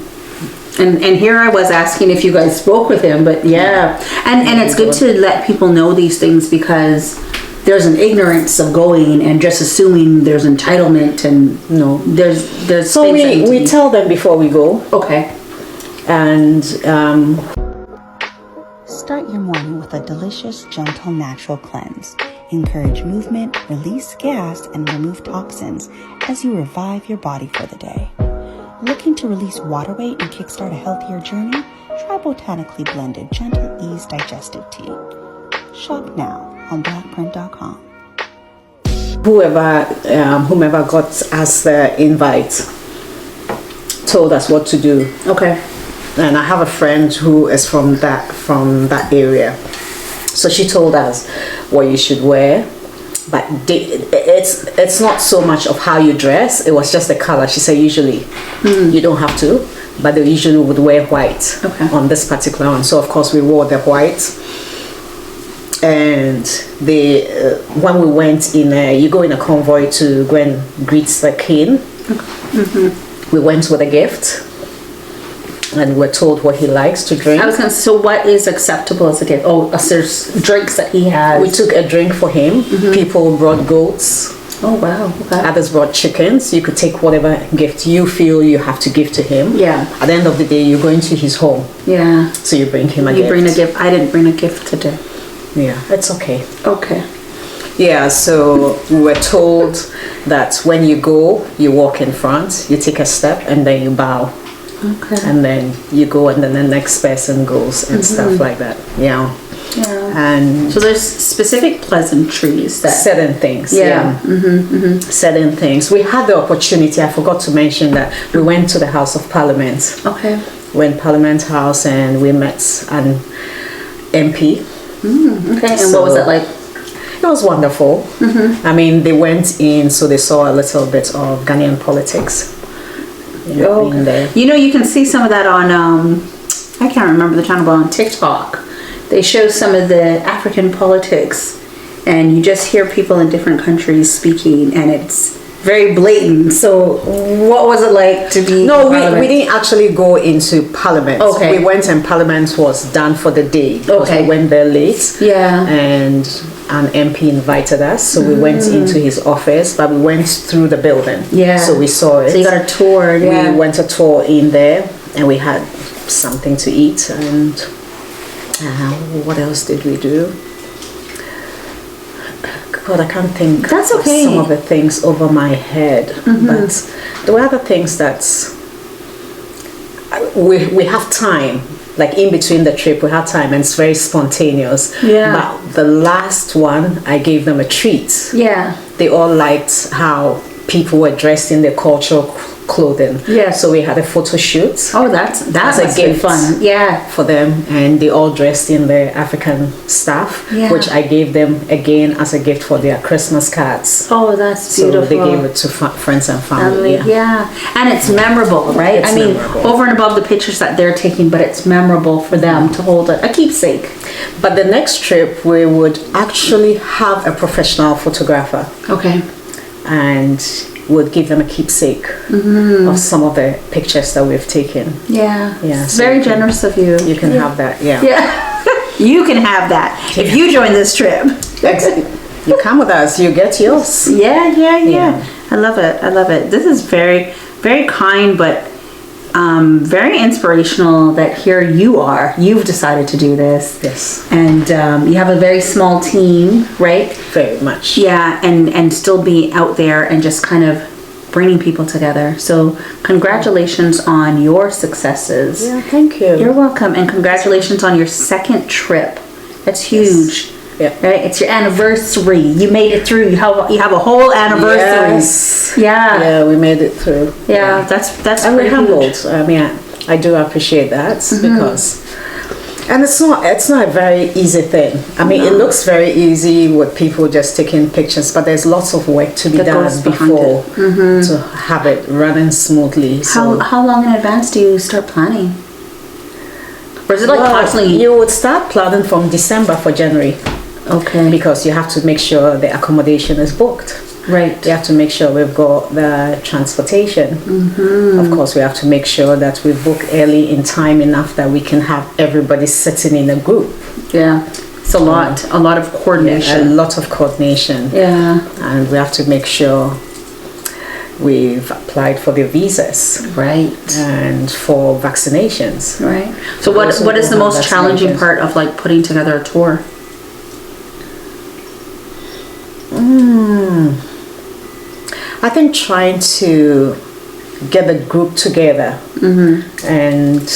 here I was asking if you guys spoke with him, but yeah. And it's good to let people know these things, because there's an ignorance of going and just assuming there's entitlement, and there's so we tell them before we go. Okay. And Start your morning with a delicious, gentle, natural cleanse. Encourage movement, release gas, and remove toxins as you revive your body for the day. Looking to release water weight and kickstart a healthier journey? Try botanically blended Gentle Ease Digestive Tea. Shop now on blackprint.com. whomever got us the invite told us what to do. Okay. And I have a friend who is from that area, so she told us what you should wear, but it's not so much of how you dress. It was just the color. She said usually you don't have to, but they usually would wear white on this particular one. So of course we wore the white. And when we went in, you go in a convoy to go and greet the king. We went with a gift, and we're told what he likes to drink. So what is acceptable as a gift? Oh, there's drinks that he has. We took a drink for him. People brought goats. Oh wow. Okay. Others brought chickens. You could take whatever gift you feel you have to give to him. Yeah. At the end of the day, you're going to his home. Yeah. So you bring him a gift. You bring a gift. I didn't bring a gift today. Yeah, it's okay. Okay. Yeah, so we were told that when you go, you walk in front, you take a step, and then you bow. Okay. And then you go, and then the next person goes, and stuff like that. Yeah. And so there's specific pleasantries that certain things. Yeah. Certain things. We had the opportunity. I forgot to mention that we went to the House of Parliament. Okay. We went Parliament House, and we met an MP. Okay. And what was it like? It was wonderful. I mean, they went in, so they saw a little bit of Ghanaian politics. In there. You know, you can see some of that on, I can't remember the channel, but on TikTok. They show some of the African politics, and you just hear people in different countries speaking, and it's very blatant. So what was it like to be No, we didn't actually go into Parliament. Okay. We went and Parliament was done for the day. Okay. We went there late. Yeah. And an MP invited us, so we went into his office, but we went through the building. Yeah. So we saw it. So you got a tour. Yeah. We went a tour in there, and we had something to eat, and What else did we do? God, I can't think. That's okay. Of some of the things over my head, but there were other things that we have time. Like in between the trip, we have time, and it's very spontaneous. Yeah. But the last one, I gave them a treat. Yeah. They all liked how people were dressed in their cultural clothing. Yeah. So we had a photo shoot. Oh, that's a gift fun. Yeah. for them, and they all dressed in their African stuff, Yeah. which I gave them again as a gift for their Christmas cards. Oh, that's So beautiful. they gave it to friends and family. Yeah. And it's memorable, right? It's I mean, memorable. over and above the pictures that they're taking, but it's memorable for them to hold a keepsake. But the next trip, we would actually have a professional photographer, Okay. and would give them a keepsake of some of the pictures that we've taken. Yeah. Yeah, It's so very you can- generous of you. You can have that, yeah. Yeah. You can have that if you join this trip. You come with us, you get yours. Yeah. I love it. I love it. This is very, very kind, but very inspirational that here you are. You've decided to do this. Yes, And you have a very small team, right? very much. Yeah, and still be out there and just kind of bringing people together. So congratulations on your successes. Yeah, thank you. You're welcome, and congratulations on your second trip. That's huge. Yeah. Right? It's your anniversary. You made it through. You have a whole anniversary. Yes. Yeah. Yeah, we made it through. Yeah, that's And we're pretty humbled. huge. I mean, I do appreciate that because, and it's not a very easy thing. I mean, it looks very easy with people just taking pictures, but there's lots of work to be That done goes behind before to have it running smoothly. So, How long in advance do you start planning? Or is it like well, constantly? you would start planning from December for January Okay. because you have to make sure the accommodation is booked. Right. We have to make sure we've got the transportation. Of course, we have to make sure that we book early in time enough that we can have everybody sitting in a group. Yeah. It's a lot of A coordination. lot of coordination. Yeah. And we have to make sure we've applied for the visas Right. and for vaccinations. Right. So Those what who is the don't most have challenging vaccinations. part of like putting together a tour? I think trying to get the group together, and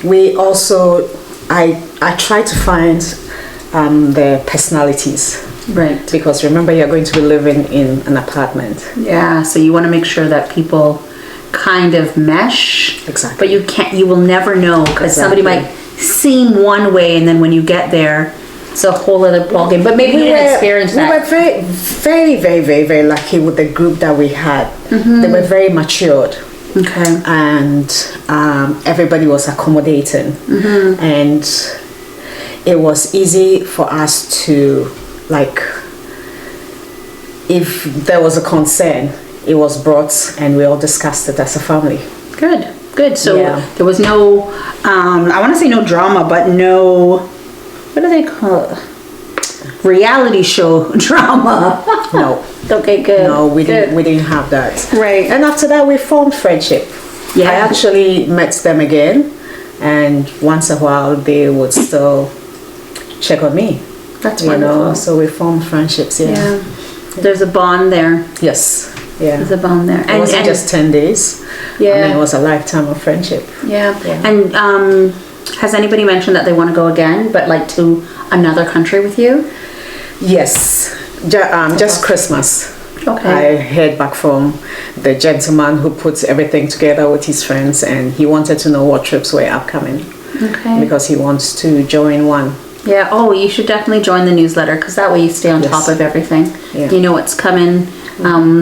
we also I try to find their personalities, Right. because remember, you're going to be living in an apartment. Yeah. So you want to make sure that people kind of mesh. Exactly. But you will never know because somebody Exactly. might seem one way and then when you get there, it's a whole other ballgame. But maybe you didn't experience we that. were very lucky with the group that we had. They were very matured. Okay. And everybody was accommodating, and it was easy for us to, like, if there was a concern, it was brought and we all discussed it as a family. Good. Good. So Yeah. there was no, I want to say no drama, but no, what do they call it? Reality show drama. No, Okay, good. no, we Good. didn't have that. Right. And after that, we formed friendship. Yeah. I actually met them again, and once a while they would still check on me. That's You know, wonderful. so we formed friendships. Yeah. Yeah. There's a bond there. Yes. Yeah. There's a bond there. It wasn't just 10 days. Yeah. I mean, it was a lifetime of friendship. Yeah. Yeah. And has anybody mentioned that they want to go again, but like to another country with you? Yes. Just Christmas. Okay. I heard back from the gentleman who puts everything together with his friends, and he wanted to know what trips were upcoming Okay. because he wants to join one. Yeah. Oh, you should definitely join the newsletter because that way you stay on Yes. top of everything. Yeah. You know what's coming,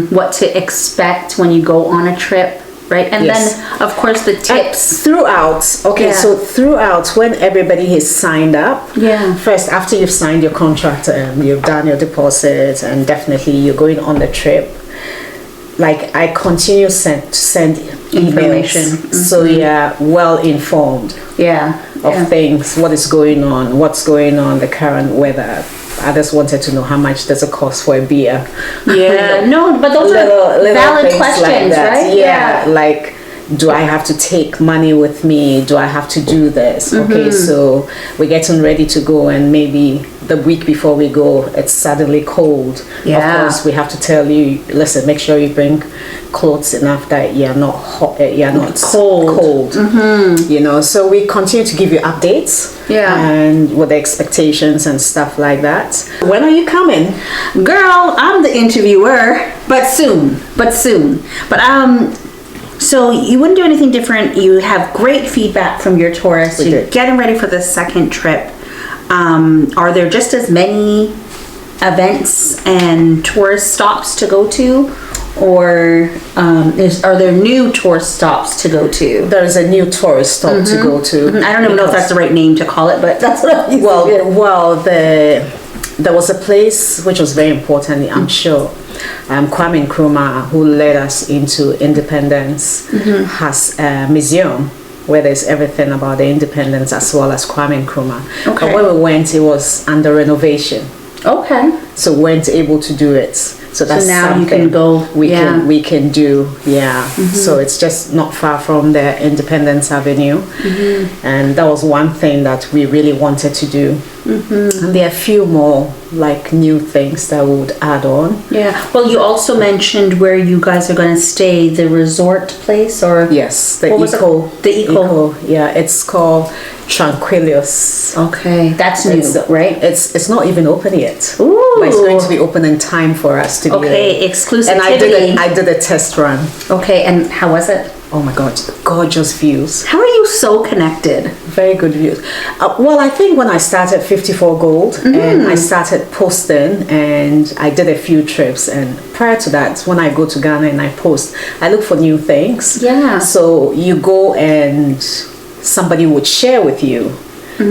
what to expect when you go on a trip, right? And Yes. then, of course, the tips. Throughout, okay, Yeah. so throughout, when everybody is signed up, Yeah. first after you've signed your contract, you've done your deposit, and definitely you're going on the trip, like I continue to send Information. emails, so you're well informed Yeah. of Yeah. things, what's going on, the current weather. I just wanted to know how much does it cost for a beer. Yeah. No, but those Little are valid things questions, like that. right? Yeah, like do I have to take money with me? Do I have to do this? Okay, so we're getting ready to go, and maybe the week before we go, it's suddenly cold. Yeah. Of course, we have to tell you, listen, make sure you bring clothes enough that you're not hot, you're not cold. You know, so we continue to give you updates. Yeah. And with the expectations and stuff like that. When are you coming? Girl, I'm the interviewer, but soon. But so you wouldn't do anything different. You have great feedback from your tourists. We You're did. getting ready for the second trip. Are there just as many events and tourist stops to go to? Or are there new tourist stops to go to? There's a new tourist stop to go to. I don't even know if that's the right name to call it, but that's what I used to do. Well, there was a place which was very important, I'm sure. Kwame Nkrumah, who led us into independence, has a museum where there's everything about the independence as well as Kwame Nkrumah. Okay. But when we went, it was under renovation. Okay. So we weren't able to do it. So that's now something you can go. we can do. So it's just not far from the Independence Avenue, and that was one thing that we really wanted to do. And there are a few more like new things that we would add on. Yeah. Well, you also mentioned where you guys are going to stay, the resort place, or Yes, the What was eco. it? The eco. Yeah, it's called Tranquilius. Okay, that's new, It's, right? It's not even open yet. Ooh. But it's going to be open in time for us to be Okay, there. exclusivity. And I did a test run. Okay, and how was it? Oh my God, gorgeous views. How are you so connected? Very good views. Well, I think when I started 54 Gold and I started posting and I did a few trips, and prior to that, when I go to Ghana and I post, I look for new things. Yeah. So you go and somebody would share with you.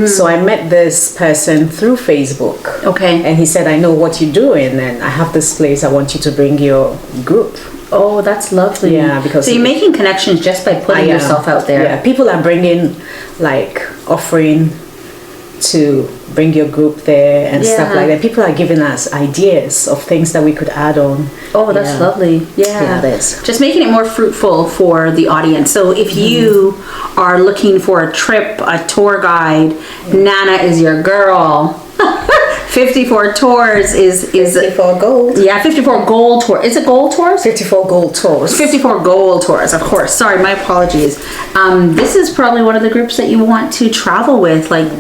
So I met this person through Facebook. Okay. And he said, I know what you're doing and I have this place, I want you to bring your group. Oh, that's lovely. Yeah, because so you're making connections just by putting yourself out there. Yeah, people are bringing, like, offering to bring your group there and stuff like that. People are giving us ideas of things that we could add on. Oh, that's lovely. Yeah. it is. Just making it more fruitful for the audience. So if you are looking for a trip, a tour guide, Nana is your girl. 54 Tours is 54 Gold. Yeah, 54 Gold Tour. Is it Gold Tours? 54 Gold Tours. 54 Gold Tours, of course. Sorry, my apologies. This is probably one of the groups that you want to travel with. Like,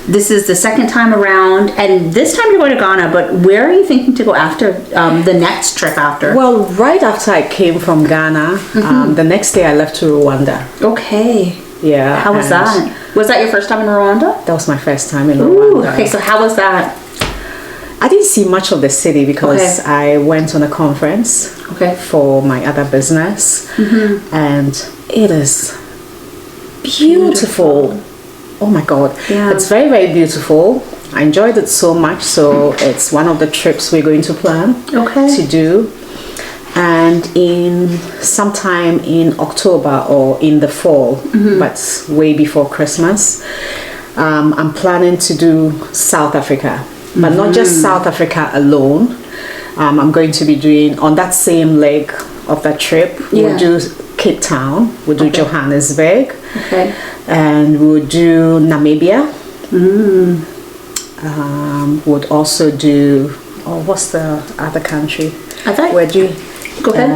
this is the second time around, and this time you're going to Ghana, but where are you thinking to go after the next trip after? Well, right after I came from Ghana, the next day I left to Rwanda. Okay. Yeah. How was and that? Was that your first time in Rwanda? That was my first time in Ooh, Rwanda. okay, so how was that? I didn't see much of the city because I went on a conference for my other business, and it is beautiful. Oh my God. Yeah. It's very, very beautiful. I enjoyed it so much, so it's one of the trips we're going to plan to do. And in sometime in October or in the fall, but way before Christmas, I'm planning to do South Africa. But not just South Africa alone. I'm going to be doing, on that same leg of that trip, we'll do Cape Town, we'll do Johannesburg, and we'll do Namibia. Would also do, what's the other country? Where do you, go ahead.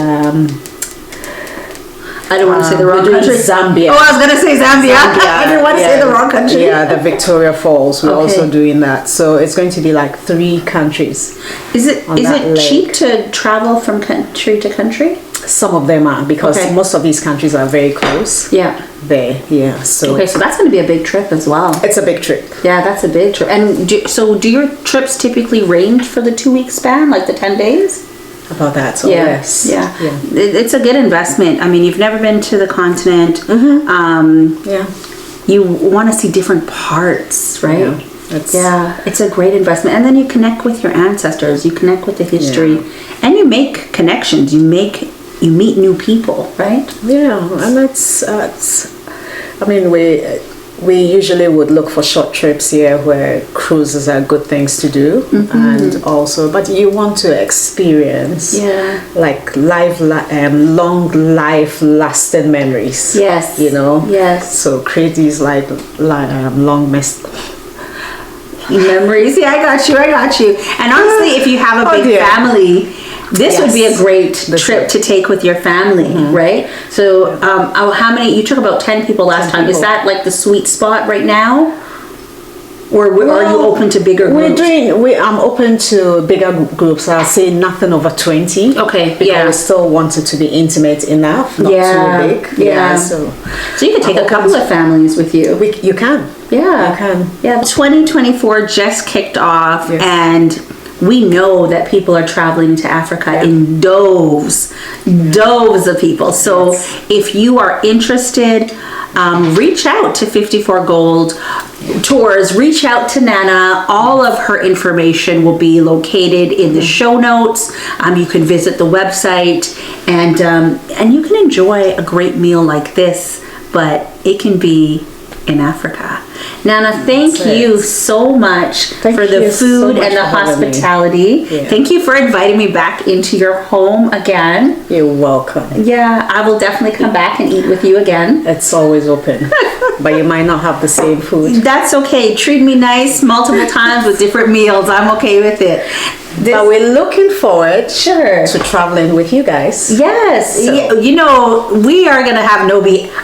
I don't want to say the wrong we're doing country. Zambia. Oh, I was going to say Zambia. I didn't want to say the wrong country. Yeah, the Victoria Falls. We're also doing that. So it's going to be like 3 countries. Is it cheap to travel from country to country? Some of them are, because most of these countries are very close. Yeah. There, yeah. So so that's going to be a big trip as well. it's a big trip. Yeah, that's a big trip. And do your trips typically range for the 2-week span, like the 10 days? About that, so Yeah. It's a good investment. I mean, you've never been to the continent. You want to see different parts, right? It's a great investment. And then you connect with your ancestors, you connect with the history, and you make connections. You meet new people, right? Yeah, and it's I mean, we usually would look for short trips here where cruises are good things to do, and also, but you want to experience like long life lasting memories. Yes. You know. Yes. So create these like long memories. Yeah, I got you. And honestly, if you have a big family, this would be a great trip to take with your family, right? So, how many? You took about 10 people last time. Is that like the sweet spot right now, or are you open to bigger groups? I'm open to bigger groups. I'll say nothing over 20. Okay, because we still want it to be intimate enough, not too big. Yeah. So you could take a couple of families with you. You can. Yeah. You can. Yeah. 2024 just kicked off, and we know that people are traveling to Africa in droves of people. So if you are interested, reach out to 54 Gold Tours, reach out to Nana. All of her information will be located in the show notes. You can visit the website, and you can enjoy a great meal like this, but it can be in Africa. Nana, thank you so much for the food and the hospitality. Thank you for inviting me back into your home again. You're welcome. Yeah, I will definitely come back and eat with you again. It's always open, but you might not have the same food. That's okay. Treat me nice multiple times with different meals. I'm okay with it. But we're looking forward to traveling with you guys. Yes. So. You know, we are going to have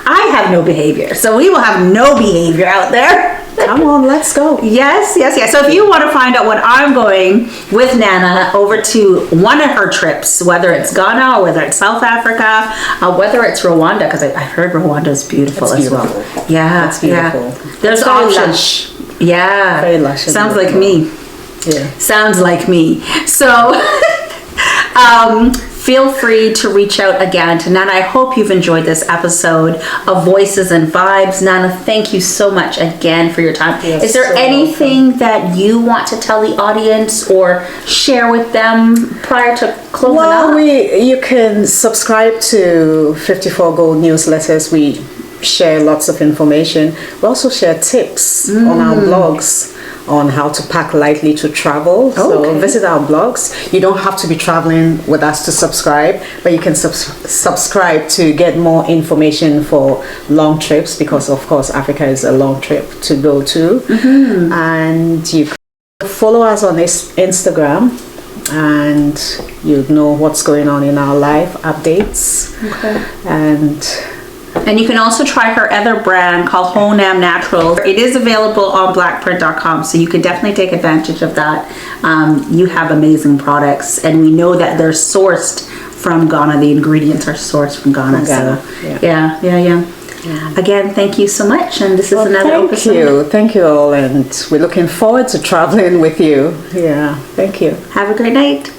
I have no behavior. So we will have no behavior out there. Come on, let's go. Yes. So if you want to find out when I'm going with Nana over to one of her trips, whether it's Ghana or whether it's South Africa, whether it's Rwanda, because I've heard Rwanda is beautiful as well. Yeah. It's beautiful. Yeah. There's options. Yeah. Very lush. Sounds like me. Yeah. Sounds like me. So feel free to reach out again to Nana. I hope you've enjoyed this episode of Voices and Vibes. Nana, thank you so much again for your time. Is there anything that you want to tell the audience or share with them prior to closing up? You can subscribe to 54 Gold newsletters. We share lots of information. We also share tips on our blogs on how to pack lightly to travel. So visit our blogs. You don't have to be traveling with us to subscribe, but you can subscribe to get more information for long trips, because of course Africa is a long trip to go to. And you can follow us on Instagram, and you'll know what's going on in our life updates. And you can also try her other brand called Honam Naturals. It is available on blackprint.com, so you can definitely take advantage of that. You have amazing products, and we know that they're sourced from Ghana. The ingredients are sourced from Ghana. Yeah. Again, thank you so much, and this is another episode. Thank you all, and we're looking forward to traveling with you. Yeah, thank you. Have a great night.